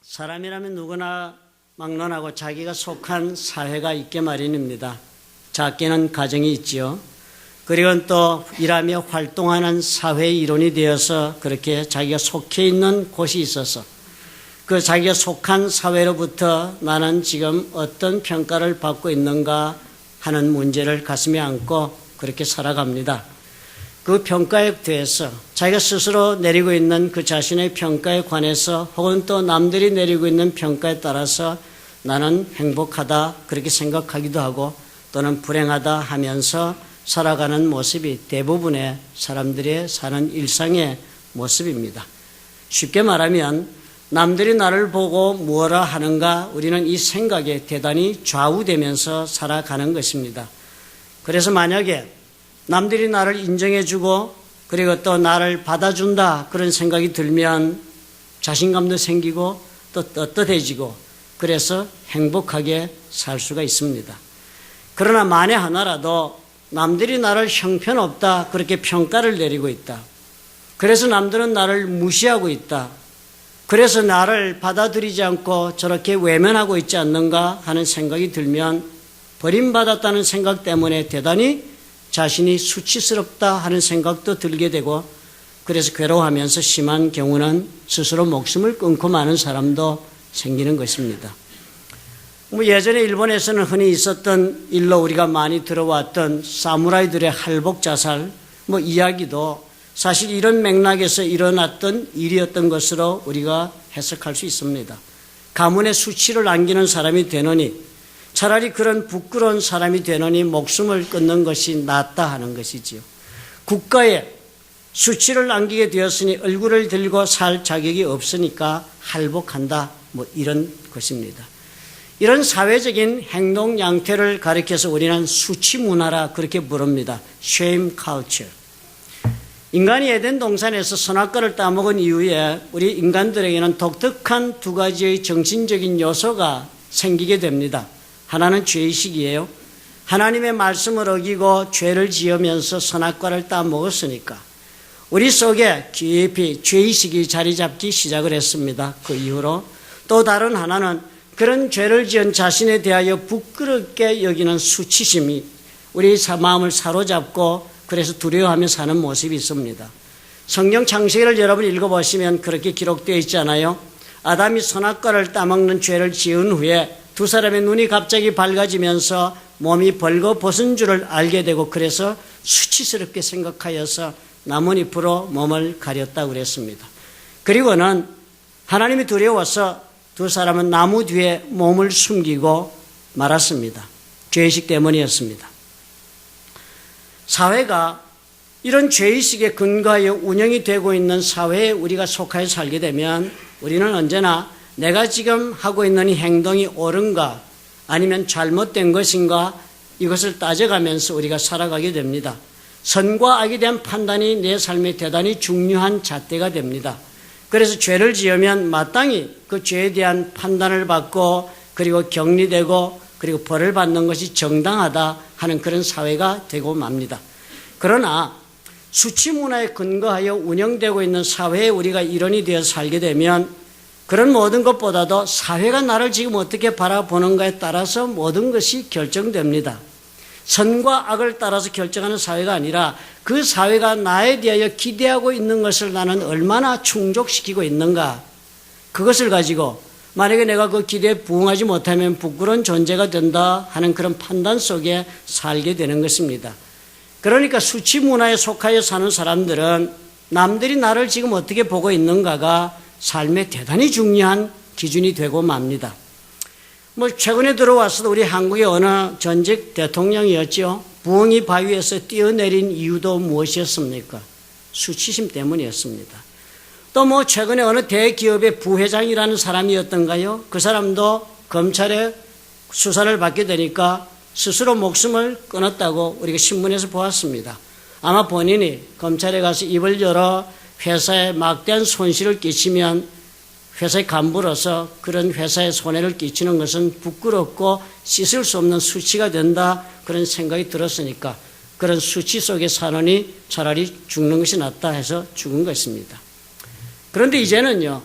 사람이라면 누구나 막론하고 자기가 속한 사회가 있게 마련입니다. 작게는 가정이 있지요. 그리고 또 일하며 활동하는 사회의 일원이 되어서 그렇게 자기가 속해 있는 곳이 있어서 그 자기가 속한 사회로부터 나는 지금 어떤 평가를 받고 있는가 하는 문제를 가슴에 안고 그렇게 살아갑니다. 그 평가에 대해서 자기가 스스로 내리고 있는 그 자신의 평가에 관해서 혹은 또 남들이 내리고 있는 평가에 따라서 나는 행복하다 그렇게 생각하기도 하고 또는 불행하다 하면서 살아가는 모습이 대부분의 사람들의 사는 일상의 모습입니다. 쉽게 말하면 남들이 나를 보고 무엇라 하는가 우리는 이 생각에 대단히 좌우되면서 살아가는 것입니다. 그래서 만약에 남들이 나를 인정해주고 그리고 또 나를 받아준다 그런 생각이 들면 자신감도 생기고 또 떳떳해지고 그래서 행복하게 살 수가 있습니다. 그러나 만에 하나라도 남들이 나를 형편없다 그렇게 평가를 내리고 있다. 그래서 남들은 나를 무시하고 있다. 그래서 나를 받아들이지 않고 저렇게 외면하고 있지 않는가 하는 생각이 들면 버림받았다는 생각 때문에 대단히 자신이 수치스럽다 하는 생각도 들게 되고 그래서 괴로워하면서 심한 경우는 스스로 목숨을 끊고 마는 사람도 생기는 것입니다. 예전에 일본에서는 흔히 있었던 일로 우리가 많이 들어왔던 사무라이들의 할복 자살 이야기도 사실 이런 맥락에서 일어났던 일이었던 것으로 우리가 해석할 수 있습니다. 가문의 수치를 안기는 사람이 되느니 차라리 그런 부끄러운 사람이 되느니 목숨을 끊는 것이 낫다 하는 것이지요. 국가에 수치를 안기게 되었으니 얼굴을 들고 살 자격이 없으니까 할복한다 이런 것입니다. 이런 사회적인 행동 양태를 가리켜서 우리는 수치 문화라 그렇게 부릅니다. Shame culture. 인간이 에덴 동산에서 선악과를 따먹은 이후에 우리 인간들에게는 독특한 두 가지의 정신적인 요소가 생기게 됩니다. 하나는 죄의식이에요. 하나님의 말씀을 어기고 죄를 지으면서 선악과를 따먹었으니까 우리 속에 깊이 죄의식이 자리 잡기 시작을 했습니다. 그 이후로 또 다른 하나는 그런 죄를 지은 자신에 대하여 부끄럽게 여기는 수치심이 우리 마음을 사로잡고 그래서 두려워하며 사는 모습이 있습니다. 성경 창세기를 여러분 읽어보시면 그렇게 기록되어 있잖아요. 아담이 선악과를 따먹는 죄를 지은 후에 두 사람의 눈이 갑자기 밝아지면서 몸이 벌거벗은 줄을 알게 되고 그래서 수치스럽게 생각하여서 나뭇잎으로 몸을 가렸다고 그랬습니다. 그리고는 하나님이 두려워서 두 사람은 나무 뒤에 몸을 숨기고 말았습니다. 죄의식 때문이었습니다. 사회가 이런 죄의식에 근거하여 운영이 되고 있는 사회에 우리가 속하여 살게 되면 우리는 언제나 내가 지금 하고 있는 이 행동이 옳은가 아니면 잘못된 것인가 이것을 따져가면서 우리가 살아가게 됩니다. 선과 악에 대한 판단이 내 삶에 대단히 중요한 잣대가 됩니다. 그래서 죄를 지으면 마땅히 그 죄에 대한 판단을 받고 그리고 격리되고 그리고 벌을 받는 것이 정당하다 하는 그런 사회가 되고 맙니다. 그러나 수치 문화에 근거하여 운영되고 있는 사회에 우리가 일원이 되어 살게 되면 그런 모든 것보다도 사회가 나를 지금 어떻게 바라보는가에 따라서 모든 것이 결정됩니다. 선과 악을 따라서 결정하는 사회가 아니라 그 사회가 나에 대하여 기대하고 있는 것을 나는 얼마나 충족시키고 있는가 그것을 가지고 만약에 내가 그 기대에 부응하지 못하면 부끄러운 존재가 된다 하는 그런 판단 속에 살게 되는 것입니다. 그러니까 수치 문화에 속하여 사는 사람들은 남들이 나를 지금 어떻게 보고 있는가가 삶에 대단히 중요한 기준이 되고 맙니다. 최근에 들어와서도 우리 한국의 어느 전직 대통령이었죠. 부엉이 바위에서 뛰어내린 이유도 무엇이었습니까? 수치심 때문이었습니다. 또 최근에 어느 대기업의 부회장이라는 사람이었던가요? 그 사람도 검찰의 수사를 받게 되니까 스스로 목숨을 끊었다고 우리가 신문에서 보았습니다. 아마 본인이 검찰에 가서 입을 열어 회사에 막대한 손실을 끼치면 회사의 간부로서 그런 회사에 손해를 끼치는 것은 부끄럽고 씻을 수 없는 수치가 된다 그런 생각이 들었으니까 그런 수치 속에 사느니 차라리 죽는 것이 낫다 해서 죽은 것입니다. 그런데 이제는요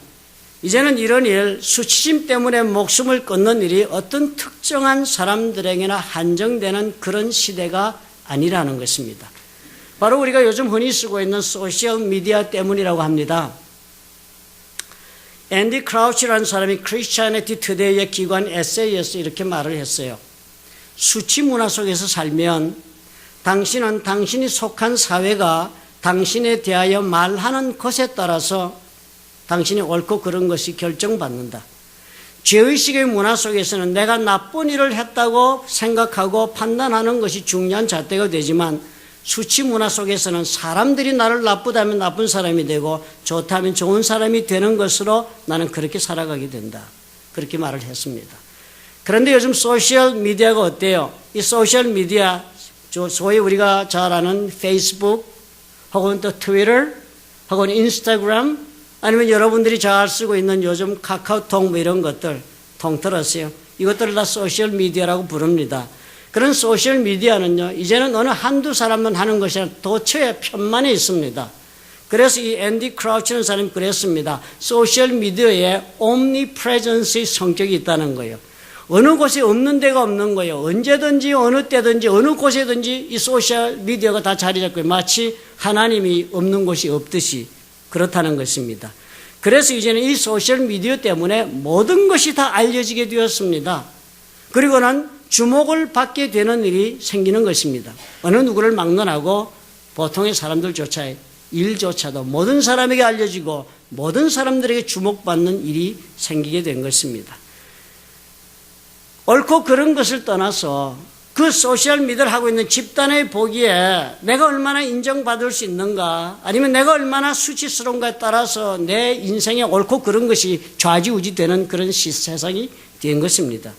이제는 이런 일, 수치심 때문에 목숨을 끊는 일이 어떤 특정한 사람들에게나 한정되는 그런 시대가 아니라는 것입니다. 바로 우리가 요즘 흔히 쓰고 있는 소셜미디어 때문이라고 합니다. 앤디 크라우치라는 사람이 크리스티애니티 투데이의 기관 에세이에서 이렇게 말을 했어요. 수치 문화 속에서 살면 당신은 당신이 속한 사회가 당신에 대하여 말하는 것에 따라서 당신이 옳고 그른 것이 결정받는다. 죄의식의 문화 속에서는 내가 나쁜 일을 했다고 생각하고 판단하는 것이 중요한 잣대가 되지만 수치 문화 속에서는 사람들이 나를 나쁘다면 나쁜 사람이 되고 좋다면 좋은 사람이 되는 것으로 나는 그렇게 살아가게 된다. 그렇게 말을 했습니다. 그런데 요즘 소셜미디어가 어때요? 이 소셜미디어, 소위 우리가 잘 아는 페이스북 혹은 또 트위터 혹은 인스타그램 아니면 여러분들이 잘 쓰고 있는 요즘 카카오톡 뭐 이런 것들 통틀었어요. 이것들을 다 소셜미디어라고 부릅니다. 그런 소셜미디어는요, 이제는 어느 한두 사람만 하는 것이 아니라 도처에 편만에 있습니다. 그래서 이 앤디 크라우치라는 사람이 그랬습니다. 소셜미디어에 omnipresence의 성격이 있다는 거예요. 어느 곳에 없는 데가 없는 거예요. 언제든지 어느 때든지 어느 곳에든지 이 소셜미디어가 다 자리 잡고 마치 하나님이 없는 곳이 없듯이 그렇다는 것입니다. 그래서 이제는 이 소셜미디어 때문에 모든 것이 다 알려지게 되었습니다. 그리고는 주목을 받게 되는 일이 생기는 것입니다. 어느 누구를 막론하고 보통의 사람들조차 일조차도 모든 사람에게 알려지고 모든 사람들에게 주목받는 일이 생기게 된 것입니다. 옳고 그런 것을 떠나서 그 소셜미디어를 하고 있는 집단의 보기에 내가 얼마나 인정받을 수 있는가 아니면 내가 얼마나 수치스러운가에 따라서 내 인생에 옳고 그런 것이 좌지우지되는 그런 세상이 된 것입니다.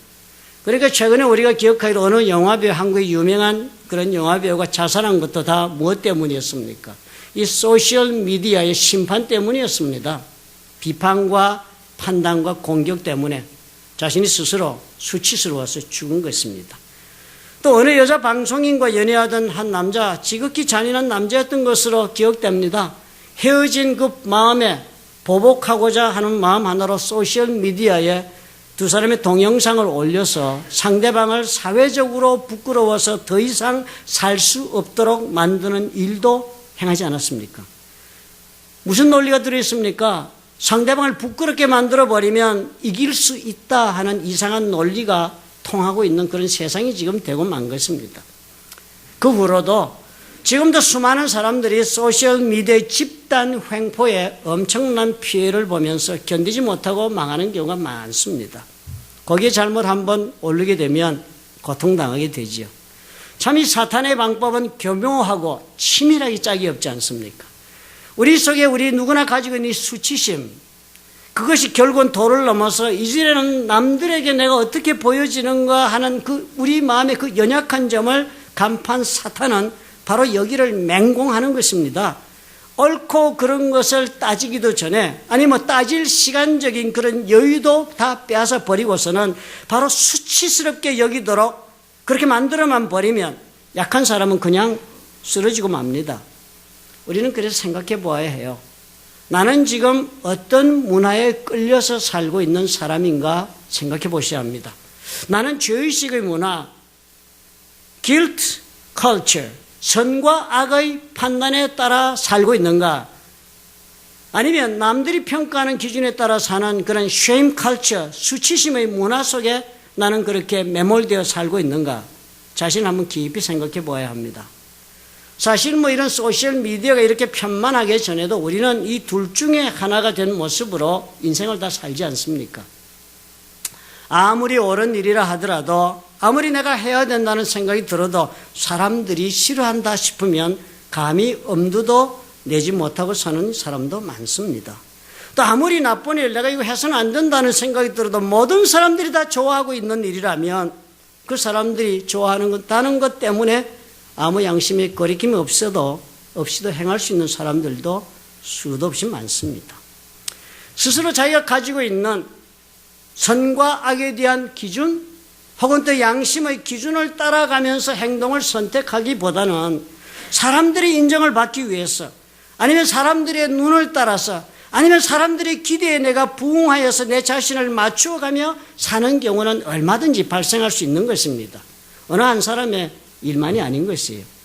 그러니까 최근에 우리가 기억하기로 어느 영화배우, 한국의 유명한 그런 영화배우가 자살한 것도 다 무엇 때문이었습니까? 이 소셜미디어의 심판 때문이었습니다. 비판과 판단과 공격 때문에 자신이 스스로 수치스러워서 죽은 것입니다. 또 어느 여자 방송인과 연애하던 한 남자, 지극히 잔인한 남자였던 것으로 기억됩니다. 헤어진 그 마음에 보복하고자 하는 마음 하나로 소셜미디어에 두 사람의 동영상을 올려서 상대방을 사회적으로 부끄러워서 더 이상 살 수 없도록 만드는 일도 행하지 않았습니까? 무슨 논리가 들어있습니까? 상대방을 부끄럽게 만들어버리면 이길 수 있다 하는 이상한 논리가 통하고 있는 그런 세상이 지금 되고 만 것입니다. 그 후로도 지금도 수많은 사람들이 소셜미디어의 집단 횡포에 엄청난 피해를 보면서 견디지 못하고 망하는 경우가 많습니다. 거기에 잘못 한번 오르게 되면 고통당하게 되지요. 참 이 사탄의 방법은 교묘하고 치밀하게 짝이 없지 않습니까? 우리 속에 우리 누구나 가지고 있는 이 수치심, 그것이 결국은 도를 넘어서 이제는 남들에게 내가 어떻게 보여지는가 하는 그 우리 마음의 그 연약한 점을 간판 사탄은 바로 여기를 맹공하는 것입니다. 옳고 그런 것을 따지기도 전에 아니 뭐 따질 시간적인 그런 여유도 다 빼앗아 버리고서는 바로 수치스럽게 여기도록 그렇게 만들어만 버리면 약한 사람은 그냥 쓰러지고 맙니다. 우리는 그래서 생각해 보아야 해요. 나는 지금 어떤 문화에 끌려서 살고 있는 사람인가 생각해 보셔야 합니다. 나는 죄의식의 문화, guilt culture, 선과 악의 판단에 따라 살고 있는가? 아니면 남들이 평가하는 기준에 따라 사는 그런 shame culture, 수치심의 문화 속에 나는 그렇게 매몰되어 살고 있는가? 자신을 한번 깊이 생각해 보아야 합니다. 사실 뭐 이런 소셜미디어가 이렇게 편만하기 전에도 우리는 이 둘 중에 하나가 된 모습으로 인생을 다 살지 않습니까? 아무리 옳은 일이라 하더라도 아무리 내가 해야 된다는 생각이 들어도 사람들이 싫어한다 싶으면 감히 엄두도 내지 못하고 사는 사람도 많습니다. 또 아무리 나쁜 일, 내가 이거 해서는 안 된다는 생각이 들어도 모든 사람들이 다 좋아하고 있는 일이라면 그 사람들이 좋아하는 것 때문에 아무 양심의 거리낌이 없이도 행할 수 있는 사람들도 수도 없이 많습니다. 스스로 자기가 가지고 있는 선과 악에 대한 기준 혹은 또 양심의 기준을 따라가면서 행동을 선택하기보다는 사람들의 인정을 받기 위해서 아니면 사람들의 눈을 따라서 아니면 사람들의 기대에 내가 부응하여서 내 자신을 맞추어가며 사는 경우는 얼마든지 발생할 수 있는 것입니다. 어느 한 사람의 일만이 아닌 것이에요.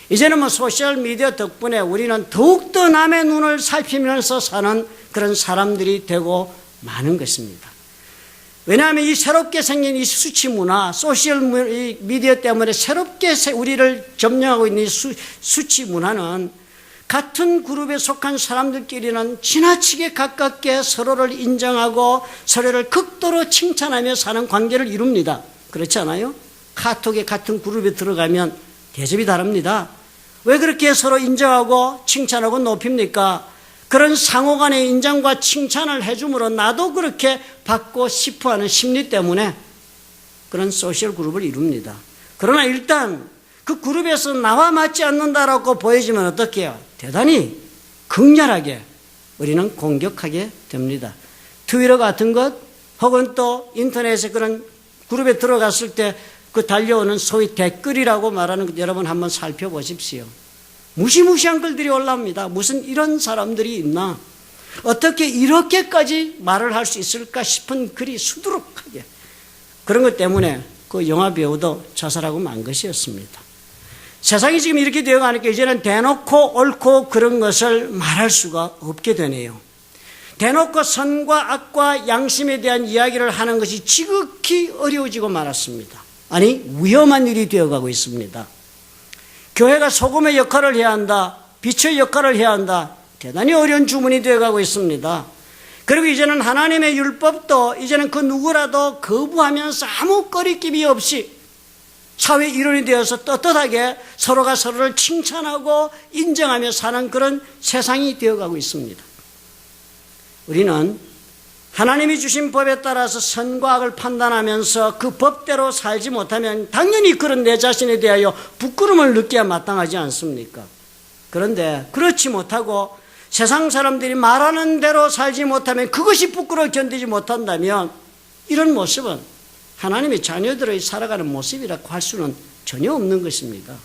이제는 소셜미디어 덕분에 우리는 더욱더 남의 눈을 살피면서 사는 그런 사람들이 되고 많은 것입니다. 왜냐하면 이 새롭게 생긴 이 수치 문화, 소셜미디어 때문에 새롭게 우리를 점령하고 있는 이 수치 문화는 같은 그룹에 속한 사람들끼리는 지나치게 가깝게 서로를 인정하고 서로를 극도로 칭찬하며 사는 관계를 이룹니다. 그렇지 않아요? 카톡에 같은 그룹에 들어가면 대접이 다릅니다. 왜 그렇게 서로 인정하고 칭찬하고 높입니까? 그런 상호간의 인정과 칭찬을 해줌으로 나도 그렇게 받고 싶어하는 심리 때문에 그런 소셜 그룹을 이룹니다. 그러나 일단 그 그룹에서 나와 맞지 않는다라고 보여지면 어떻게 해요? 대단히 극렬하게 우리는 공격하게 됩니다. 트위터 같은 것 혹은 또 인터넷에 그런 그룹에 들어갔을 때 그 달려오는 소위 댓글이라고 말하는 것 여러분 한번 살펴보십시오. 무시무시한 글들이 올라옵니다. 무슨 이런 사람들이 있나? 어떻게 이렇게까지 말을 할 수 있을까 싶은 글이 수두룩하게. 그런 것 때문에 그 영화 배우도 자살하고 만 것이었습니다. 세상이 지금 이렇게 되어가니까 이제는 대놓고 옳고 그런 것을 말할 수가 없게 되네요. 대놓고 선과 악과 양심에 대한 이야기를 하는 것이 지극히 어려워지고 말았습니다. 아니, 위험한 일이 되어가고 있습니다. 교회가 소금의 역할을 해야 한다. 빛의 역할을 해야 한다. 대단히 어려운 주문이 되어가고 있습니다. 그리고 이제는 하나님의 율법도 이제는 그 누구라도 거부하면서 아무 꺼리낌이 없이 사회 일원이 되어서 떳떳하게 서로가 서로를 칭찬하고 인정하며 사는 그런 세상이 되어가고 있습니다. 우리는 하나님이 주신 법에 따라서 선과 악을 판단하면서 그 법대로 살지 못하면 당연히 그런 내 자신에 대하여 부끄러움을 느껴야 마땅하지 않습니까? 그런데 그렇지 못하고 세상 사람들이 말하는 대로 살지 못하면 그것이 부끄러워 견디지 못한다면 이런 모습은 하나님의 자녀들의 살아가는 모습이라고 할 수는 전혀 없는 것입니다.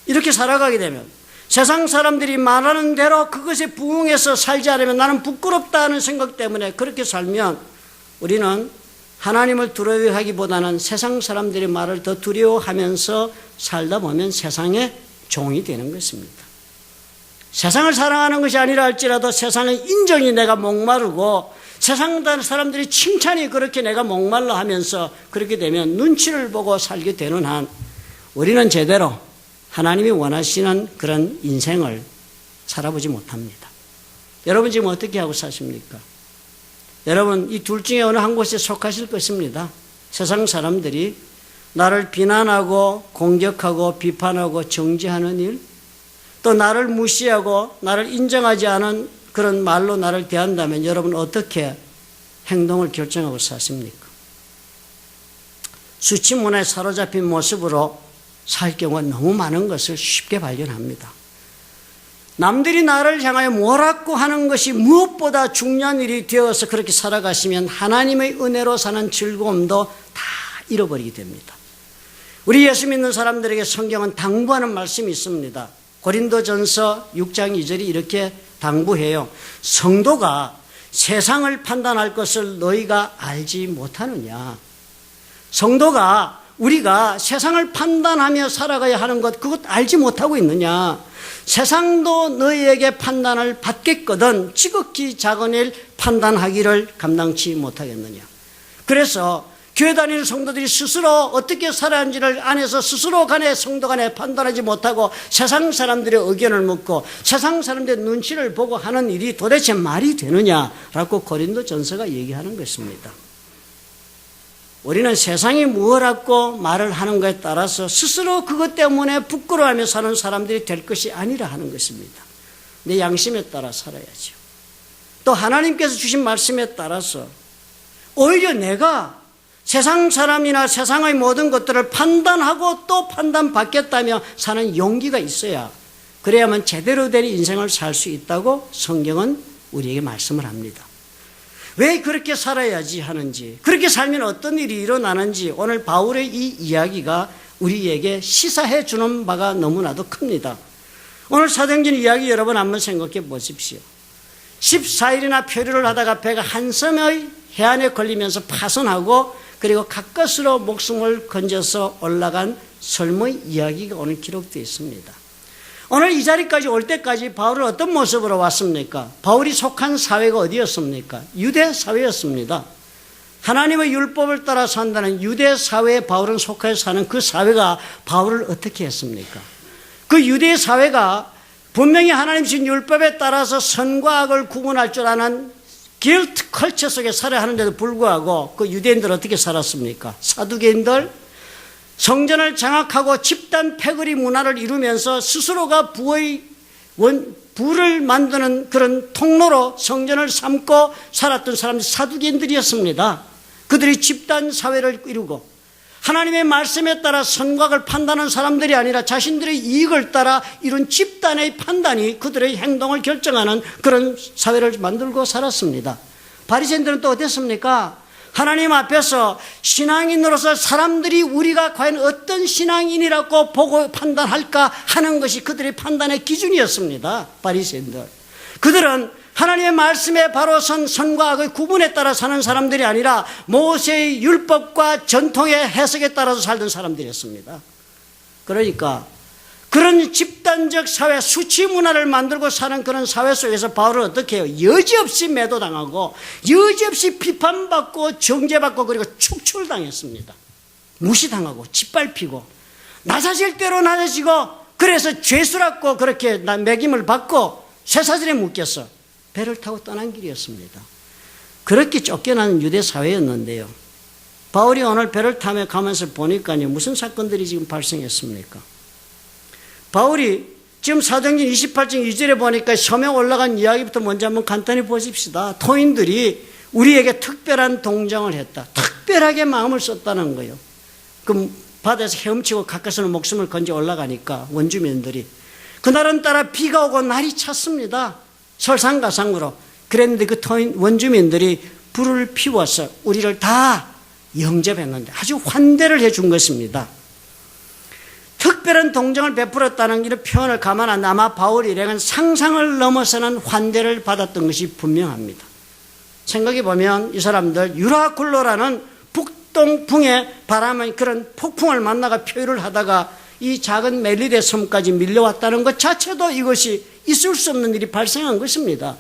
이렇게 살아가게 되면 세상 사람들이 말하는 대로 그것에 부응해서 살지 않으면 나는 부끄럽다 하는 생각 때문에 그렇게 살면 우리는 하나님을 두려워하기보다는 세상 사람들의 말을 더 두려워하면서 살다 보면 세상의 종이 되는 것입니다. 세상을 사랑하는 것이 아니라 할지라도 세상의 인정이 내가 목마르고 세상 사람들이 칭찬이 그렇게 내가 목말라 하면서 그렇게 되면 눈치를 보고 살게 되는 한 우리는 제대로 하나님이 원하시는 그런 인생을 살아보지 못합니다. 여러분 지금 어떻게 하고 사십니까? 여러분 이 둘 중에 어느 한 곳에 속하실 것입니다. 세상 사람들이 나를 비난하고 공격하고 비판하고 정죄하는 일, 또 나를 무시하고 나를 인정하지 않은 그런 말로 나를 대한다면 여러분 어떻게 행동을 결정하고 사십니까? 수치 문화에 사로잡힌 모습으로 살 경우가 너무 많은 것을 쉽게 발견합니다. 남들이 나를 향하여 뭐라고 하는 것이 무엇보다 중요한 일이 되어서 그렇게 살아가시면 하나님의 은혜로 사는 즐거움도 다 잃어버리게 됩니다. 우리 예수 믿는 사람들에게 성경은 당부하는 말씀이 있습니다. 고린도전서 6장 2절이 이렇게 당부해요. 성도가 세상을 판단할 것을 너희가 알지 못하느냐. 성도가 우리가 세상을 판단하며 살아가야 하는 것 그것 알지 못하고 있느냐. 세상도 너희에게 판단을 받겠거든 지극히 작은 일 판단하기를 감당치 못하겠느냐. 그래서 교회 다니는 성도들이 스스로 어떻게 살아야 하는지를 안에서 스스로 간에 성도 간에 판단하지 못하고 세상 사람들의 의견을 묻고 세상 사람들의 눈치를 보고 하는 일이 도대체 말이 되느냐라고 고린도전서가 얘기하는 것입니다. 우리는 세상이 무엇라고 말을 하는 것에 따라서 스스로 그것 때문에 부끄러워하며 사는 사람들이 될 것이 아니라 하는 것입니다. 내 양심에 따라 살아야죠. 또 하나님께서 주신 말씀에 따라서 오히려 내가 세상 사람이나 세상의 모든 것들을 판단하고 또 판단받겠다며 사는 용기가 있어야 그래야만 제대로 된 인생을 살 수 있다고 성경은 우리에게 말씀을 합니다. 왜 그렇게 살아야지 하는지, 그렇게 살면 어떤 일이 일어나는지 오늘 바울의 이 이야기가 우리에게 시사해 주는 바가 너무나도 큽니다. 오늘 사도행전 이야기 여러분 한번 생각해 보십시오. 14일이나 표류를 하다가 배가 한 섬의 해안에 걸리면서 파손하고 그리고 가까스로 목숨을 건져서 올라간 설의 이야기가 오늘 기록되어 있습니다. 오늘 이 자리까지 올 때까지 바울은 어떤 모습으로 왔습니까? 바울이 속한 사회가 어디였습니까? 유대 사회였습니다. 하나님의 율법을 따라 산다는 유대 사회에 바울은 속해 사는 그 사회가 바울을 어떻게 했습니까? 그 유대 사회가 분명히 하나님 주신 율법에 따라서 선과 악을 구분할 줄 아는 길트 컬처 속에 살아야 하는데도 불구하고 그 유대인들 어떻게 살았습니까? 사두개인들 성전을 장악하고 집단 패거리 문화를 이루면서 스스로가 부를 만드는 그런 통로로 성전을 삼고 살았던 사람들이 사두개인들이었습니다. 그들이 집단 사회를 이루고 하나님의 말씀에 따라 선과를 판단하는 사람들이 아니라 자신들의 이익을 따라 이룬 집단의 판단이 그들의 행동을 결정하는 그런 사회를 만들고 살았습니다. 바리새인들은 또 어땠습니까? 하나님 앞에서 신앙인으로서 사람들이 우리가 과연 어떤 신앙인이라고 보고 판단할까 하는 것이 그들의 판단의 기준이었습니다. 바리새인들. 그들은 하나님의 말씀에 바로 선과 악의 구분에 따라 사는 사람들이 아니라 모세의 율법과 전통의 해석에 따라서 살던 사람들이었습니다. 그러니까 그런 집단적 사회, 수치 문화를 만들고 사는 그런 사회 속에서 바울은 어떻게 해요? 여지없이 매도당하고 여지없이 비판받고 정죄받고 그리고 축출당했습니다. 무시당하고 짓밟히고 낮아질 대로 낮아지고 그래서 죄수랍고 그렇게 매김을 받고 쇠사슬에 묶였어. 배를 타고 떠난 길이었습니다. 그렇게 쫓겨나는 유대 사회였는데요. 바울이 오늘 배를 타며 가면서 보니까요. 무슨 사건들이 지금 발생했습니까? 바울이 지금 사도행전 28장 2절에 보니까 섬에 올라간 이야기부터 먼저 한번 간단히 보십시다. 토인들이 우리에게 특별한 동정을 했다. 특별하게 마음을 썼다는 거예요. 그 바다에서 헤엄치고 가까스로 목숨을 건져 올라가니까 원주민들이 그날은 따라 비가 오고 날이 찼습니다. 설상가상으로. 그랬는데 그 토인 원주민들이 불을 피워서 우리를 다 영접했는데 아주 환대를 해준 것입니다. 특별한 동정을 베풀었다는 이런 표현을 감안한 아마 바울 일행은 상상을 넘어서는 환대를 받았던 것이 분명합니다. 생각해 보면 이 사람들 유라굴로라는 북동풍의 바람의 그런 폭풍을 만나가 표류를 하다가 이 작은 멜리데 섬까지 밀려왔다는 것 자체도 이것이 있을 수 없는 일이 발생한 것입니다.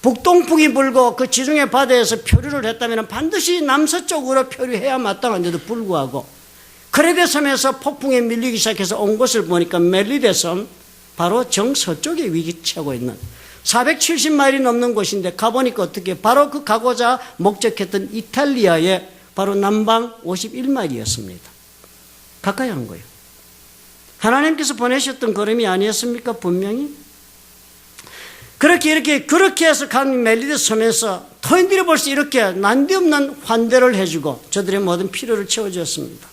북동풍이 불고 그 지중해 바다에서 표류를 했다면 반드시 남서쪽으로 표류해야 마땅한데도 불구하고 크레데 섬에서 폭풍에 밀리기 시작해서 온 것을 보니까 멜리데 섬 바로 정서쪽에 위치하고 있는 470마일이 넘는 곳인데 가보니까 어떻게 바로 그 가고자 목적했던 이탈리아의 바로 남방 51마일이었습니다. 가까이 한 거예요. 하나님께서 보내셨던 걸음이 아니었습니까? 분명히. 그렇게 해서 간 멜리데 섬에서 토인들이 벌써 이렇게 난데없는 환대를 해주고 저들의 모든 필요를 채워주었습니다.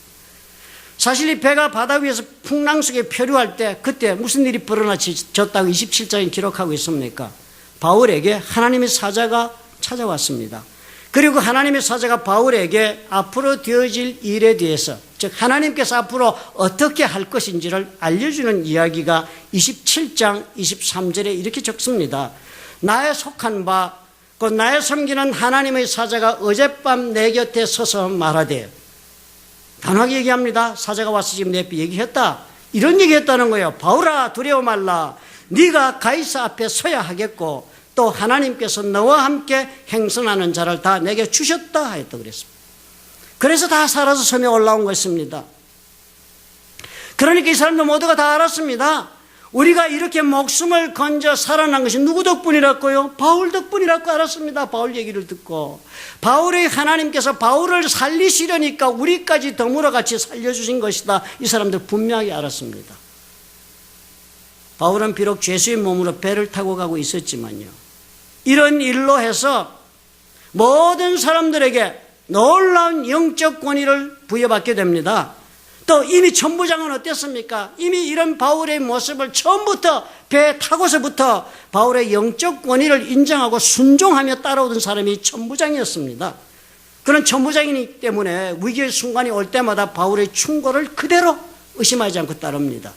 사실 이 배가 바다 위에서 풍랑 속에 표류할 때 그때 무슨 일이 벌어졌다고 27장에 기록하고 있습니까? 바울에게 하나님의 사자가 찾아왔습니다. 그리고 하나님의 사자가 바울에게 앞으로 되어질 일에 대해서 즉 하나님께서 앞으로 어떻게 할 것인지를 알려주는 이야기가 27장 23절에 이렇게 적습니다. 나의 속한 바 곧 나의 섬기는 하나님의 사자가 어젯밤 내 곁에 서서 말하되 단호하게 얘기합니다. 사자가 와서 지금 내 앞에 얘기했다. 이런 얘기했다는 거예요. 바울아 두려워 말라. 네가 가이사 앞에 서야 하겠고 또 하나님께서 너와 함께 행선하는 자를 다 내게 주셨다 하였다 그랬습니다. 그래서 다 살아서 섬에 올라온 것입니다. 그러니까 이 사람들 모두가 다 알았습니다. 우리가 이렇게 목숨을 건져 살아난 것이 누구 덕분이라고요? 바울 덕분이라고 알았습니다. 바울 얘기를 듣고 바울의 하나님께서 바울을 살리시려니까 우리까지 더불어 같이 살려주신 것이다. 이 사람들 분명히 알았습니다. 바울은 비록 죄수의 몸으로 배를 타고 가고 있었지만요. 이런 일로 해서 모든 사람들에게 놀라운 영적 권위를 부여받게 됩니다. 또 이미 천부장은 어땠습니까? 이미 이런 바울의 모습을 처음부터 배에 타고서부터 바울의 영적 권위를 인정하고 순종하며 따라오던 사람이 천부장이었습니다. 그런 천부장이기 때문에 위기의 순간이 올 때마다 바울의 충고를 그대로 의심하지 않고 따릅니다.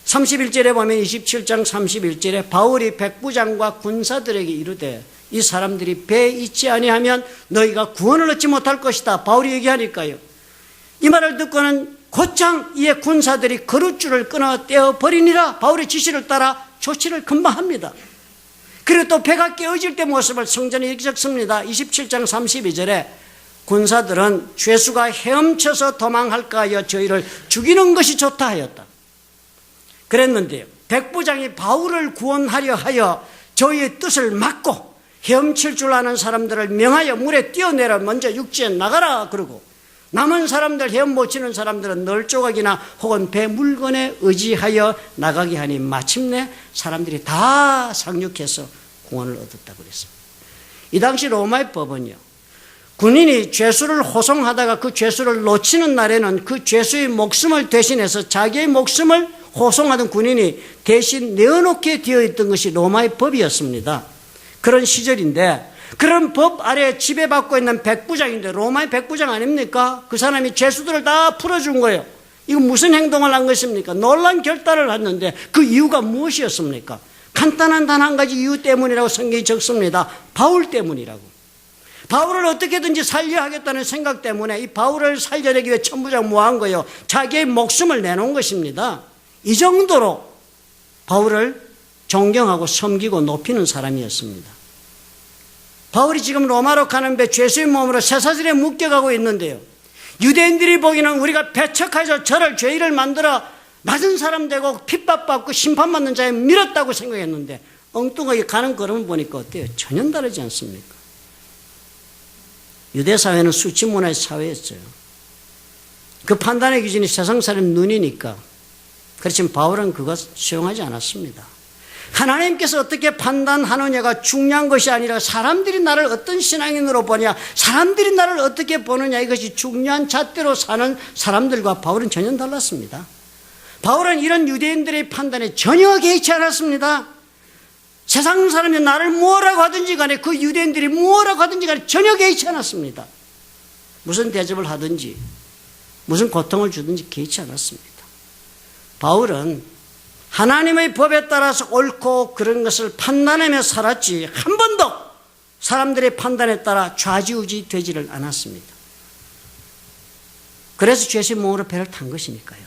31절에 보면 27장 31절에 바울이 백부장과 군사들에게 이르되 이 사람들이 배에 있지 아니하면 너희가 구원을 얻지 못할 것이다. 바울이 얘기하니까요. 이 말을 듣고는 곧장 이에 군사들이 거룻줄을 끊어 떼어버리니라. 바울의 지시를 따라 조치를 금방 합니다. 그리고 또 배가 깨어질 때 모습을 성전에 이렇게 적습니다. 27장 32절에 군사들은 죄수가 헤엄쳐서 도망할까 하여 저희를 죽이는 것이 좋다 하였다. 그랬는데요, 백부장이 바울을 구원하려 하여 저희의 뜻을 막고 헤엄칠 줄 아는 사람들을 명하여 물에 뛰어내려 먼저 육지에 나가라 그러고, 남은 사람들, 헤엄 못 치는 사람들은 널조각이나 혹은 배 물건에 의지하여 나가게 하니 마침내 사람들이 다 상륙해서 구원을 얻었다고 그랬습니다. 이 당시 로마의 법은요, 군인이 죄수를 호송하다가 그 죄수를 놓치는 날에는 그 죄수의 목숨을 대신해서 자기의 목숨을 호송하던 군인이 대신 내어놓게 되어 있던 것이 로마의 법이었습니다. 그런 시절인데, 그런 법 아래 지배받고 있는 백부장인데, 로마의 백부장 아닙니까? 그 사람이 죄수들을 다 풀어준 거예요. 이거 무슨 행동을 한 것입니까? 놀란 결단을 했는데 그 이유가 무엇이었습니까? 간단한 단 한 가지 이유 때문이라고 성경이 적습니다. 바울 때문이라고. 바울을 어떻게든지 살려야 하겠다는 생각 때문에 이 바울을 살려내기 위해 천부장무한 거예요. 자기의 목숨을 내놓은 것입니다. 이 정도로 바울을 존경하고 섬기고 높이는 사람이었습니다. 바울이 지금 로마로 가는 배 죄수의 몸으로 쇠사슬에 묶여가고 있는데요, 유대인들이 보기에는 우리가 배척해서 저를 죄인을 만들어 맞은 사람 되고 핍박받고 심판받는 자에 밀었다고 생각했는데 엉뚱하게 가는 걸음을 보니까 어때요? 전혀 다르지 않습니까? 유대사회는 수치문화의 사회였어요. 그 판단의 기준이 세상 사람 눈이니까. 그렇지만 바울은 그것 수용하지 않았습니다. 하나님께서 어떻게 판단하느냐가 중요한 것이 아니라 사람들이 나를 어떤 신앙인으로 보냐, 사람들이 나를 어떻게 보느냐, 이것이 중요한 잣대로 사는 사람들과 바울은 전혀 달랐습니다. 바울은 이런 유대인들의 판단에 전혀 개의치 않았습니다. 세상 사람이 나를 뭐라고 하든지 간에, 그 유대인들이 뭐라고 하든지 간에 전혀 개의치 않았습니다. 무슨 대접을 하든지 무슨 고통을 주든지 개의치 않았습니다. 바울은 하나님의 법에 따라서 옳고 그런 것을 판단하며 살았지 한 번도 사람들의 판단에 따라 좌지우지 되지를 않았습니다. 그래서 죄수의 몸으로 배를 탄 것이니까요.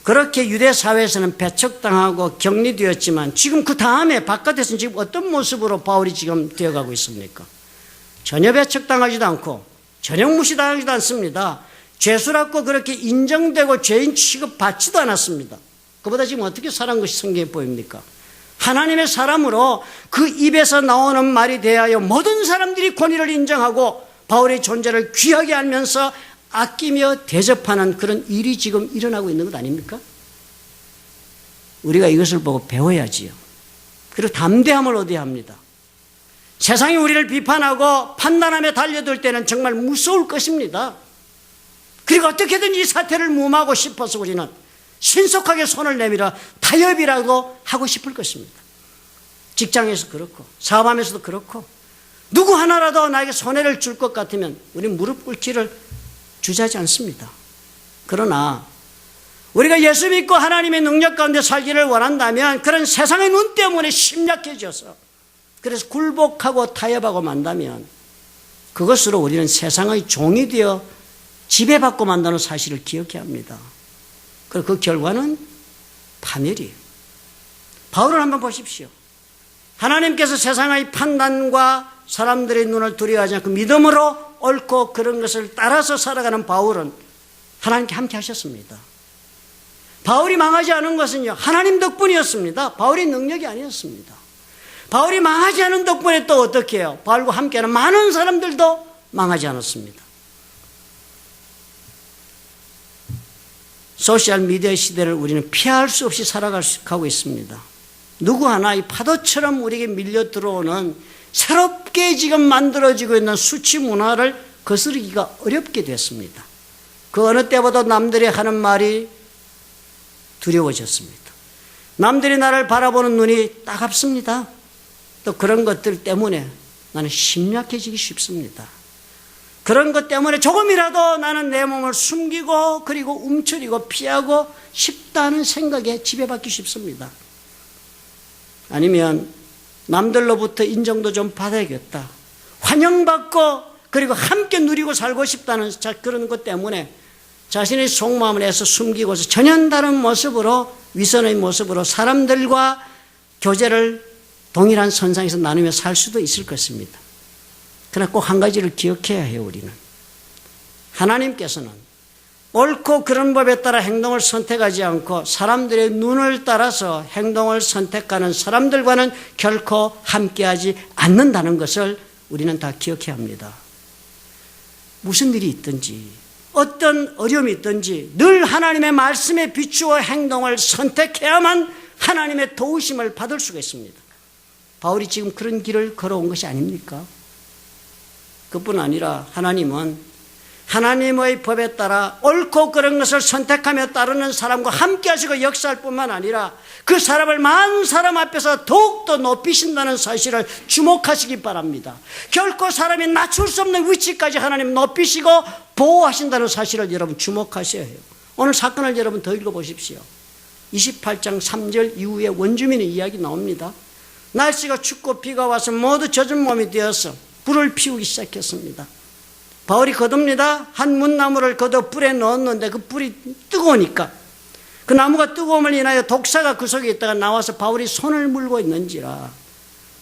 그렇게 유대 사회에서는 배척당하고 격리되었지만 지금 그 다음에 바깥에서는 지금 어떤 모습으로 바울이 지금 되어가고 있습니까? 전혀 배척당하지도 않고 전혀 무시당하지도 않습니다. 죄수라고 그렇게 인정되고 죄인 취급받지도 않았습니다. 그보다 지금 어떻게 살아간 것이 성경에 보입니까? 하나님의 사람으로 그 입에서 나오는 말이 대하여 모든 사람들이 권위를 인정하고 바울의 존재를 귀하게 알면서 아끼며 대접하는 그런 일이 지금 일어나고 있는 것 아닙니까? 우리가 이것을 보고 배워야지요. 그리고 담대함을 얻어야 합니다. 세상이 우리를 비판하고 판단하며 달려들 때는 정말 무서울 것입니다. 그리고 어떻게든 이 사태를 무마하고 싶어서 우리는 신속하게 손을 내밀어 타협이라도 하고 싶을 것입니다. 직장에서 그렇고 사업하면서도 그렇고 누구 하나라도 나에게 손해를 줄 것 같으면 우리는 무릎 꿇기를 주저하지 않습니다. 그러나 우리가 예수 믿고 하나님의 능력 가운데 살기를 원한다면 그런 세상의 눈 때문에 심약해져서 그래서 굴복하고 타협하고 만다면 그것으로 우리는 세상의 종이 되어 지배받고 만다는 사실을 기억해야 합니다. 그리고 그 결과는 파멸이에요. 바울을 한번 보십시오. 하나님께서 세상의 판단과 사람들의 눈을 두려워하지 않고 믿음으로 옳고 그런 것을 따라서 살아가는 바울은 하나님께 함께 하셨습니다. 바울이 망하지 않은 것은요, 하나님 덕분이었습니다. 바울의 능력이 아니었습니다. 바울이 망하지 않은 덕분에 또 어떻게 해요? 바울과 함께하는 많은 사람들도 망하지 않았습니다. 소셜미디어 시대를 우리는 피할 수 없이 살아가고 있습니다. 누구 하나 이 파도처럼 우리에게 밀려 들어오는 새롭게 지금 만들어지고 있는 수치 문화를 거스르기가 어렵게 됐습니다. 그 어느 때보다 남들이 하는 말이 두려워졌습니다. 남들이 나를 바라보는 눈이 따갑습니다. 또 그런 것들 때문에 나는 심약해지기 쉽습니다. 그런 것 때문에 조금이라도 나는 내 몸을 숨기고 그리고 움츠리고 피하고 싶다는 생각에 지배받기 쉽습니다. 아니면 남들로부터 인정도 좀 받아야겠다, 환영받고 그리고 함께 누리고 살고 싶다는 그런 것 때문에 자신의 속마음을 애써 숨기고서 전혀 다른 모습으로, 위선의 모습으로 사람들과 교제를 동일한 선상에서 나누며 살 수도 있을 것입니다. 그러나 꼭 한 가지를 기억해야 해요. 우리는 하나님께서는 옳고 그른 법에 따라 행동을 선택하지 않고 사람들의 눈을 따라서 행동을 선택하는 사람들과는 결코 함께하지 않는다는 것을 우리는 다 기억해야 합니다. 무슨 일이 있든지 어떤 어려움이 있든지 늘 하나님의 말씀에 비추어 행동을 선택해야만 하나님의 도우심을 받을 수가 있습니다. 바울이 지금 그런 길을 걸어온 것이 아닙니까? 그뿐 아니라 하나님은 하나님의 법에 따라 옳고 그른 것을 선택하며 따르는 사람과 함께 하시고 역사할 뿐만 아니라 그 사람을 많은 사람 앞에서 더욱더 높이신다는 사실을 주목하시기 바랍니다. 결코 사람이 낮출 수 없는 위치까지 하나님 높이시고 보호하신다는 사실을 여러분 주목하셔야 해요. 오늘 사건을 여러분 더 읽어보십시오. 28장 3절 이후에 원주민의 이야기 나옵니다. 날씨가 춥고 비가 와서 모두 젖은 몸이 되어서 불을 피우기 시작했습니다. 바울이 거둡니다. 한 문나무를 걷어 불에 넣었는데 그 불이 뜨거우니까 그 나무가 뜨거움을 인하여 독사가 그 속에 있다가 나와서 바울이 손을 물고 있는지라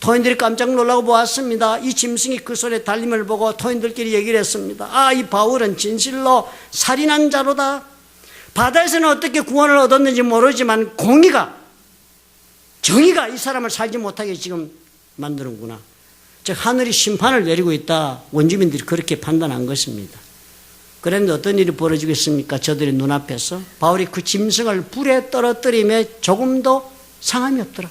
토인들이 깜짝 놀라고 보았습니다. 이 짐승이 그 손에 달림을 보고 토인들끼리 얘기를 했습니다. 아, 이 바울은 진실로 살인한 자로다. 바다에서는 어떻게 구원을 얻었는지 모르지만 정의가 이 사람을 살지 못하게 지금 만드는구나. 즉 하늘이 심판을 내리고 있다. 원주민들이 그렇게 판단한 것입니다. 그런데 어떤 일이 벌어지겠습니까? 저들의 눈앞에서 바울이 그 짐승을 불에 떨어뜨리며 조금도 상함이 없더라.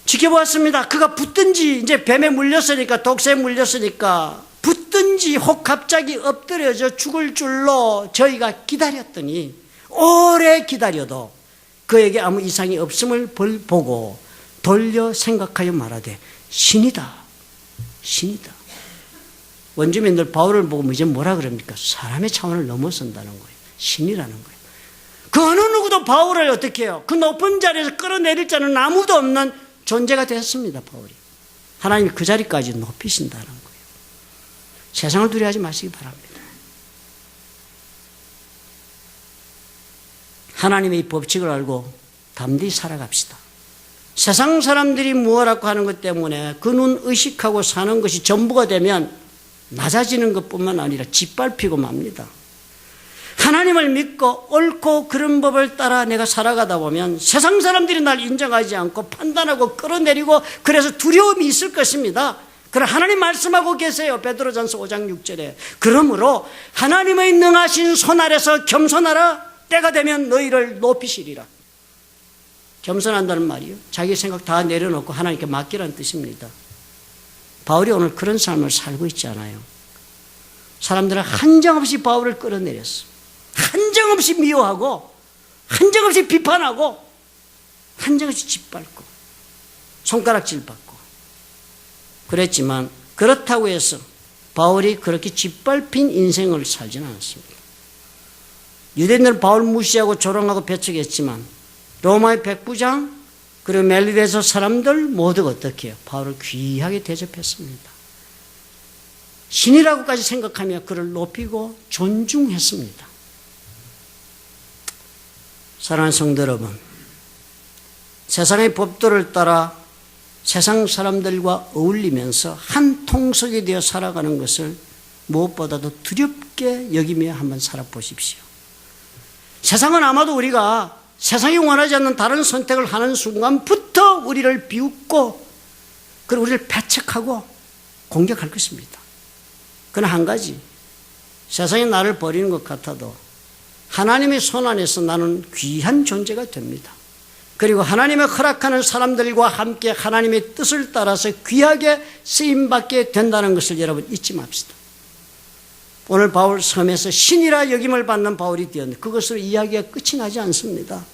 지켜보았습니다. 그가 붙든지 이제 뱀에 물렸으니까, 독새에 물렸으니까 붙든지 혹 갑자기 엎드려져 죽을 줄로 저희가 기다렸더니 오래 기다려도 그에게 아무 이상이 없음을 보고 돌려 생각하여 말하되 신이다. 원주민들 바울을 보고 이제 뭐라 그럽니까? 사람의 차원을 넘어선다는 거예요. 신이라는 거예요. 그 어느 누구도 바울을 어떻게 해요? 그 높은 자리에서 끌어내릴 자는 아무도 없는 존재가 됐습니다. 바울이. 하나님이 그 자리까지 높이신다는 거예요. 세상을 두려워하지 마시기 바랍니다. 하나님의 이 법칙을 알고 담대히 살아갑시다. 세상 사람들이 무엇라고 하는 것 때문에 그 눈 의식하고 사는 것이 전부가 되면 낮아지는 것뿐만 아니라 짓밟히고 맙니다. 하나님을 믿고 옳고 그른 법을 따라 내가 살아가다 보면 세상 사람들이 날 인정하지 않고 판단하고 끌어내리고 그래서 두려움이 있을 것입니다. 그러나 하나님 말씀하고 계세요. 베드로전서 5장 6절에 그러므로 하나님의 능하신 손 아래서 겸손하라. 때가 되면 너희를 높이시리라. 겸손한다는 말이요, 자기 생각 다 내려놓고 하나님께 맡기라는 뜻입니다. 바울이 오늘 그런 삶을 살고 있지 않아요. 사람들은 한정없이 바울을 끌어내렸어. 한정없이 미워하고 한정없이 비판하고 한정없이 짓밟고 손가락질 받고 그랬지만 그렇다고 해서 바울이 그렇게 짓밟힌 인생을 살지는 않았습니다. 유대인들은 바울 무시하고 조롱하고 배척했지만 로마의 백부장 그리고 멜리데서 사람들 모두가 어떻게 해요? 바울을 귀하게 대접했습니다. 신이라고까지 생각하며 그를 높이고 존중했습니다. 사랑하는 성도 여러분, 세상의 법도를 따라 세상 사람들과 어울리면서 한 통속이 되어 살아가는 것을 무엇보다도 두렵게 여기며 한번 살아보십시오. 세상은 아마도 우리가 세상이 원하지 않는 다른 선택을 하는 순간부터 우리를 비웃고 그리고 우리를 배척하고 공격할 것입니다. 그러나 한 가지, 세상이 나를 버리는 것 같아도 하나님의 손 안에서 나는 귀한 존재가 됩니다. 그리고 하나님의 허락하는 사람들과 함께 하나님의 뜻을 따라서 귀하게 쓰임받게 된다는 것을 여러분 잊지 맙시다. 오늘 바울 섬에서 신이라 여김을 받는 바울이 되었는데 그것으로 이야기가 끝이 나지 않습니다.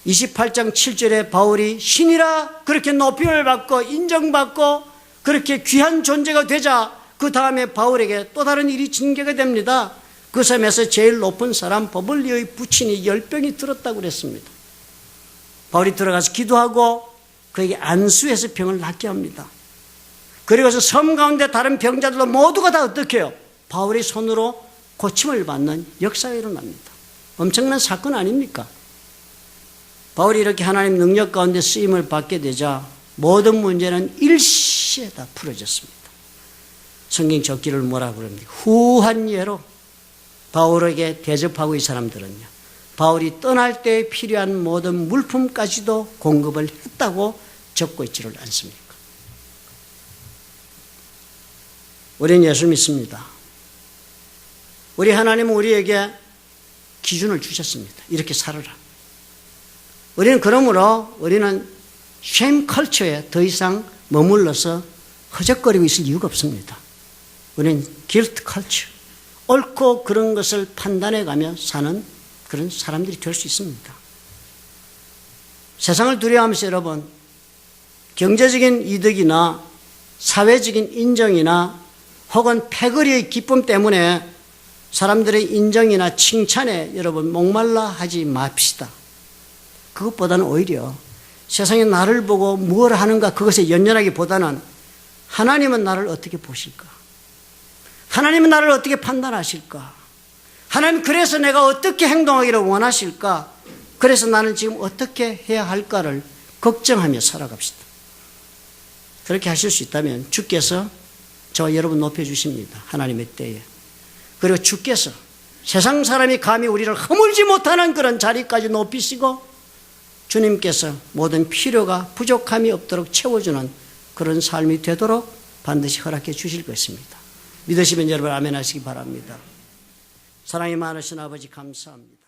28장 7절에 바울이 신이라 그렇게 높임을 받고 인정받고 그렇게 귀한 존재가 되자 그 다음에 바울에게 또 다른 일이 징계가 됩니다. 그 섬에서 제일 높은 사람 버블리의 부친이 열병이 들었다고 그랬습니다. 바울이 들어가서 기도하고 그에게 안수해서 병을 낫게 합니다. 그리고서 섬 가운데 다른 병자들도 모두가 다 어떻게 해요? 바울의 손으로 고침을 받는 역사가 일어납니다. 엄청난 사건 아닙니까? 바울이 이렇게 하나님 능력 가운데 쓰임을 받게 되자 모든 문제는 일시에 다 풀어졌습니다. 성경 적기를 뭐라고 그럽니까? 후한 예로 바울에게 대접하고 이 사람들은요, 바울이 떠날 때 필요한 모든 물품까지도 공급을 했다고 적고 있지를 않습니까? 우리는 예수 믿습니다. 우리 하나님은 우리에게 기준을 주셨습니다. 이렇게 살아라. 우리는 그러므로 우리는 쉐임 컬처에 더 이상 머물러서 허적거리고 있을 이유가 없습니다. 우리는 길트 컬처, 옳고 그런 것을 판단해가며 사는 그런 사람들이 될 수 있습니다. 세상을 두려워하면서 여러분, 경제적인 이득이나 사회적인 인정이나 혹은 패거리의 기쁨 때문에 사람들의 인정이나 칭찬에 여러분 목말라 하지 맙시다. 그것보다는 오히려 세상에 나를 보고 무엇을 하는가 그것에 연연하기보다는 하나님은 나를 어떻게 보실까? 하나님은 나를 어떻게 판단하실까? 하나님 그래서 내가 어떻게 행동하기를 원하실까? 그래서 나는 지금 어떻게 해야 할까를 걱정하며 살아갑시다. 그렇게 하실 수 있다면 주께서 저와 여러분 높여주십니다. 하나님의 때에. 그리고 주께서 세상 사람이 감히 우리를 허물지 못하는 그런 자리까지 높이시고 주님께서 모든 필요가 부족함이 없도록 채워주는 그런 삶이 되도록 반드시 허락해 주실 것입니다. 믿으시면 여러분 아멘 하시기 바랍니다. 사랑이 많으신 아버지 감사합니다.